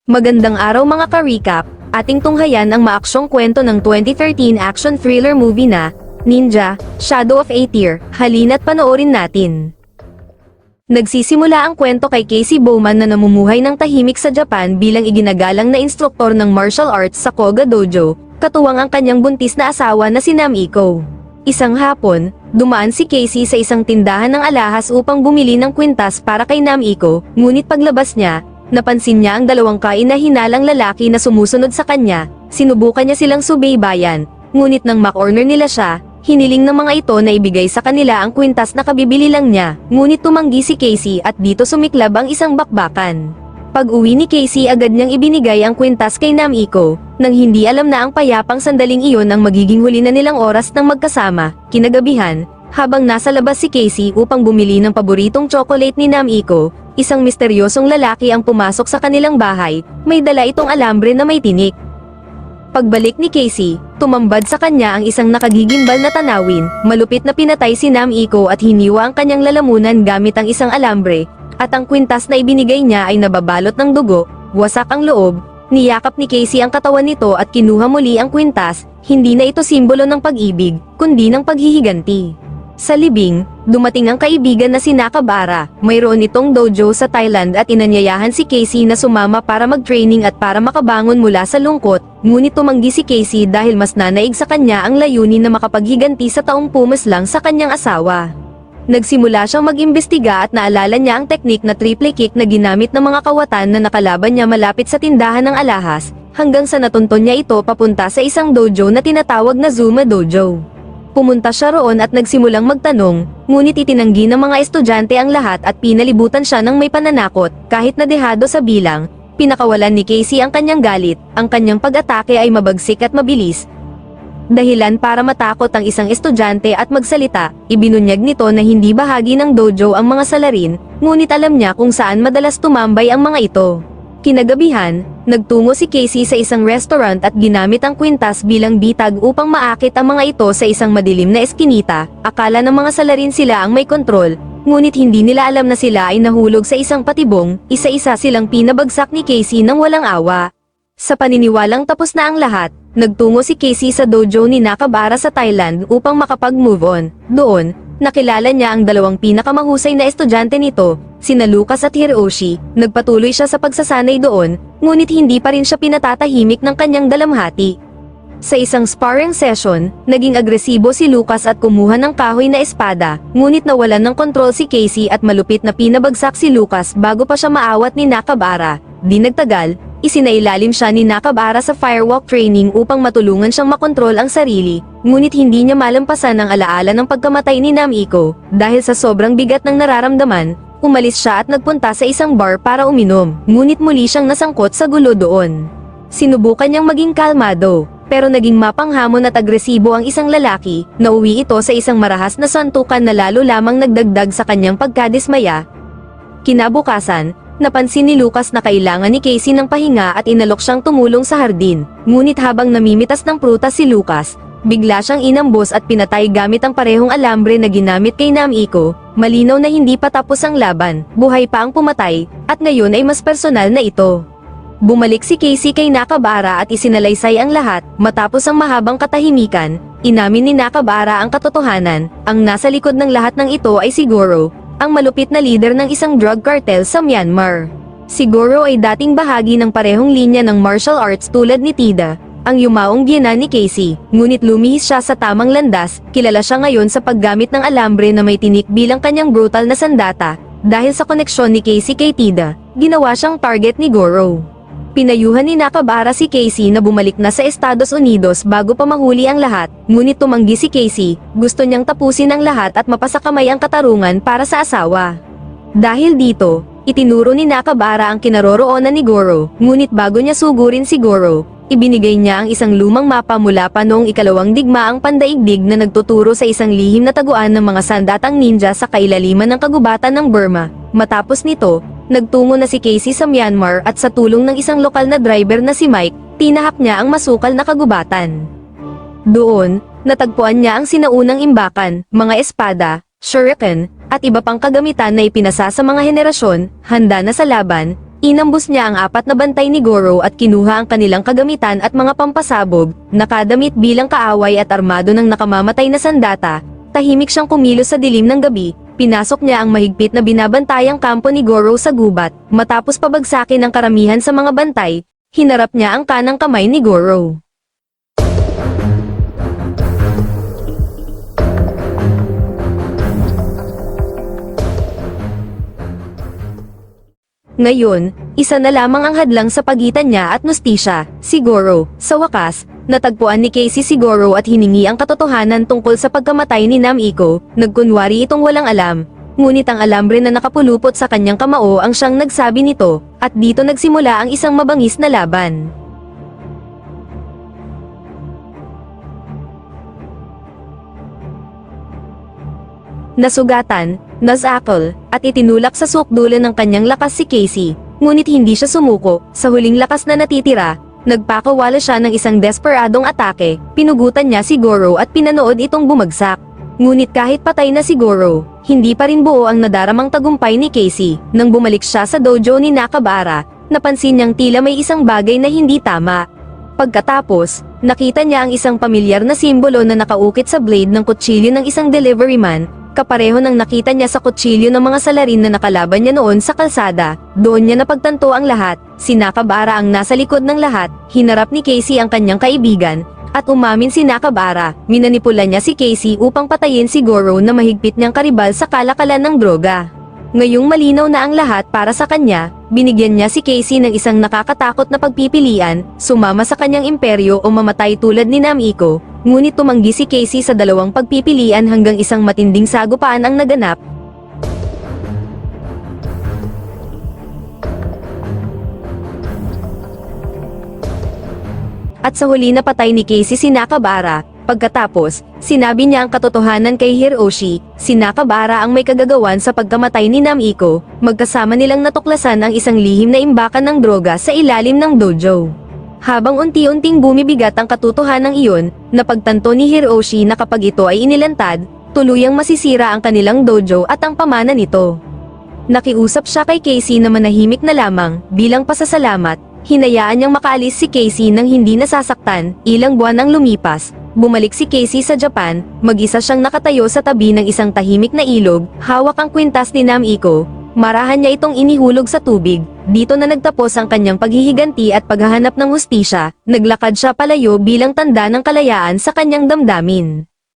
Magandang araw mga ka-recap, ating tunghayan ang maaksyong kwento ng 2013 action thriller movie na, Ninja, Shadow of a Tear. Halina't panoorin natin. Nagsisimula ang kwento kay Casey Bowman na namumuhay ng tahimik sa Japan bilang iginagalang na instruktor ng martial arts sa Koga Dojo, katuwang ang kanyang buntis na asawa na si Namiko. Isang hapon, dumaan si Casey sa isang tindahan ng alahas upang bumili ng kwintas para kay Namiko, ngunit paglabas niya, napansin niya ang dalawang kaina-hinalang lalaki na sumusunod sa kanya. Sinubukan niya silang subaybayan, ngunit nang makorner nila siya, hiniling ng mga ito na ibigay sa kanila ang kwintas na kabibili lang niya, ngunit tumanggi si Casey at dito sumiklab ang isang bakbakan. Pag-uwi ni Casey agad niyang ibinigay ang kwintas kay Namiko, nang hindi alam na ang payapang sandaling iyon ang magiging huli na nilang oras ng magkasama. Kinagabihan, habang nasa labas si Casey upang bumili ng paboritong chocolate ni Namiko, isang misteryosong lalaki ang pumasok sa kanilang bahay, may dala itong alambre na may tinik. Pagbalik ni Casey, tumambad sa kanya ang isang nakagigimbal na tanawin, malupit na pinatay si Namiko at hiniwa ang kanyang lalamunan gamit ang isang alambre, at ang kwintas na ibinigay niya ay nababalot ng dugo, wasak ang loob, niyakap ni Casey ang katawan nito at kinuha muli ang kwintas, hindi na ito simbolo ng pag-ibig, kundi ng paghihiganti. Sa libing, dumating ang kaibigan na si Nakabara, mayroon itong dojo sa Thailand at inanyayahan si Casey na sumama para mag-training at para makabangon mula sa lungkot, ngunit tumanggi si Casey dahil mas nanaig sa kanya ang layunin na makapaghiganti sa taong pumaslang sa kanyang asawa. Nagsimula siyang mag-imbestiga at naalala niya ang teknik na triple kick na ginamit ng mga kawatan na nakalaban niya malapit sa tindahan ng alahas, hanggang sa natunton niya ito papunta sa isang dojo na tinatawag na Zuma Dojo. Pumunta siya roon at nagsimulang magtanong, ngunit itinanggi ng mga estudyante ang lahat at pinalibutan siya ng may pananakot. Kahit na dehado sa bilang, pinakawalan ni Casey ang kanyang galit, ang kanyang pag-atake ay mabagsik at mabilis. Dahilan para matakot ang isang estudyante at magsalita, ibinunyag nito na hindi bahagi ng dojo ang mga salarin, ngunit alam niya kung saan madalas tumambay ang mga ito. Kinagabihan, nagtungo si Casey sa isang restaurant at ginamit ang kwintas bilang bitag upang maakit ang mga ito sa isang madilim na eskinita. Akala ng mga salarin sila ang may kontrol, ngunit hindi nila alam na sila ay nahulog sa isang patibong, isa-isa silang pinabagsak ni Casey nang walang awa. Sa paniniwalang tapos na ang lahat, nagtungo si Casey sa dojo ni Nakabara sa Thailand upang makapag-move on. Doon, nakilala niya ang dalawang pinakamahusay na estudyante nito, sina Lucas at Hiroshi. Nagpatuloy siya sa pagsasanay doon, ngunit hindi pa rin siya pinatatahimik ng kanyang dalamhati. Sa isang sparring session, naging agresibo si Lucas at kumuha ng kahoy na espada, ngunit nawalan ng kontrol si Casey at malupit na pinabagsak si Lucas bago pa siya maawat ni Nakabara. Di nagtagal, isinailalim siya ni Nakabara sa firewalk training upang matulungan siyang makontrol ang sarili, ngunit hindi niya malampasan ang alaala ng pagkamatay ni Namiko. Dahil sa sobrang bigat ng nararamdaman, umalis siya at nagpunta sa isang bar para uminom, ngunit muli siyang nasangkot sa gulo doon. Sinubukan niyang maging kalmado, pero naging mapanghamon at agresibo ang isang lalaki. Nauwi ito sa isang marahas na santukan na lalo lamang nagdagdag sa kanyang pagkadismaya. Kinabukasan, napansin ni Lucas na kailangan ni Casey ng pahinga at inalok siyang tumulong sa hardin, ngunit habang namimitas ng prutas si Lucas, bigla siyang inambos at pinatay gamit ang parehong alambre na ginamit kay Namiko. Malinaw na hindi pa tapos ang laban, buhay pa ang pumatay, at ngayon ay mas personal na ito. Bumalik si Casey kay Nakabara at isinalaysay ang lahat. Matapos ang mahabang katahimikan, inamin ni Nakabara ang katotohanan. Ang nasa likod ng lahat ng ito ay si Goro, ang malupit na leader ng isang drug cartel sa Myanmar. Si Goro ay dating bahagi ng parehong linya ng martial arts tulad ni Tida, ang yumaong biyenan ni Casey, ngunit lumihis siya sa tamang landas. Kilala siya ngayon sa paggamit ng alambre na may tinik bilang kanyang brutal na sandata. Dahil sa koneksyon ni Casey kay Tida, ginawa siyang target ni Goro. Pinayuhan ni Nakabara si Casey na bumalik na sa Estados Unidos bago pa mahuli ang lahat, ngunit tumanggi si Casey. Gusto niyang tapusin ang lahat at mapasakamay ang katarungan para sa asawa. Dahil dito, itinuro ni Nakabara ang kinaroroonan ni Goro, ngunit bago niya sugurin si Goro, ibinigay niya ang isang lumang mapa mula pa noong ikalawang digmaang pandaigdig na nagtuturo sa isang lihim na taguan ng mga sandatang ninja sa kailaliman ng kagubatan ng Burma. Matapos nito, nagtungo na si Casey sa Myanmar at sa tulong ng isang lokal na driver na si Mike, tinahak niya ang masukal na kagubatan. Doon, natagpuan niya ang sinaunang imbakan, mga espada, shuriken, at iba pang kagamitan na ipinasa sa mga henerasyon, handa na sa laban. Inambus niya ang 4 na bantay ni Goro at kinuha ang kanilang kagamitan at mga pampasabog, nakadamit bilang kaaway at armado ng nakamamatay na sandata. Tahimik siyang kumilos sa dilim ng gabi, pinasok niya ang mahigpit na binabantayang kampo ni Goro sa gubat. Matapos pabagsakin ang karamihan sa mga bantay, hinarap niya ang kanang kamay ni Goro. Ngayon, isa na lamang ang hadlang sa pagitan niya at Nostisha, si Goro. Sa wakas, natagpuan ni Casey si Goro at hiningi ang katotohanan tungkol sa pagkamatay ni Namiko. Nagkunwari itong walang alam, ngunit ang alambre na nakapulupot sa kanyang kamao ang siyang nagsabi nito, at dito nagsimula ang isang mabangis na laban. Nasugatan, nasakol, at itinulak sa sukdulan ng kanyang lakas si Casey, ngunit hindi siya sumuko. Sa huling lakas na natitira, nagpakawala siya ng isang desperadong atake, pinugutan niya si Goro at pinanood itong bumagsak. Ngunit kahit patay na si Goro, hindi pa rin buo ang nadaramang tagumpay ni Casey. Nang bumalik siya sa dojo ni Nakabara, napansin niyang tila may isang bagay na hindi tama. Pagkatapos, nakita niya ang isang pamilyar na simbolo na nakaukit sa blade ng kutsilyo ng isang deliveryman, kapareho ng nakita niya sa kutsilyo ng mga salarin na nakalaban niya noon sa kalsada. Doon niya napagtanto ang lahat. Si Nakabara ang nasa likod ng lahat. Hinarap ni Casey ang kanyang kaibigan, at umamin si Nakabara. Minanipula niya si Casey upang patayin si Goro na mahigpit niyang karibal sa kalakalan ng droga. Ngayong malinaw na ang lahat para sa kanya, binigyan niya si Casey ng isang nakakatakot na pagpipilian, sumama sa kanyang imperyo o mamatay tulad ni Namiko. Ngunit tumanggi si Casey sa dalawang pagpipilian hanggang isang matinding sagupaan ang naganap. At sa huli napatay ni Casey si Nakabara. Pagkatapos, sinabi niya ang katotohanan kay Hiroshi. Si Nakabara ang may kagagawan sa pagkamatay ni Namiko. Magkasama nilang natuklasan ang isang lihim na imbakan ng droga sa ilalim ng dojo. Habang unti-unting bumibigat ang katotohanan iyon, napagtanto ni Hiroshi na kapag ito ay inilantad, tuluyang masisira ang kanilang dojo at ang pamana nito. Nakiusap siya kay Casey na manahimik na lamang. Bilang pasasalamat, hinayaan niyang makaalis si Casey nang hindi nasasaktan. Ilang buwan ang lumipas, bumalik si Casey sa Japan. Mag-isa siyang nakatayo sa tabi ng isang tahimik na ilog, hawak ang kwintas ni Namiko. Marahan niya itong inihulog sa tubig. Dito na nagtapos ang kanyang paghihiganti at paghahanap ng hustisya. Naglakad siya palayo bilang tanda ng kalayaan sa kanyang damdamin.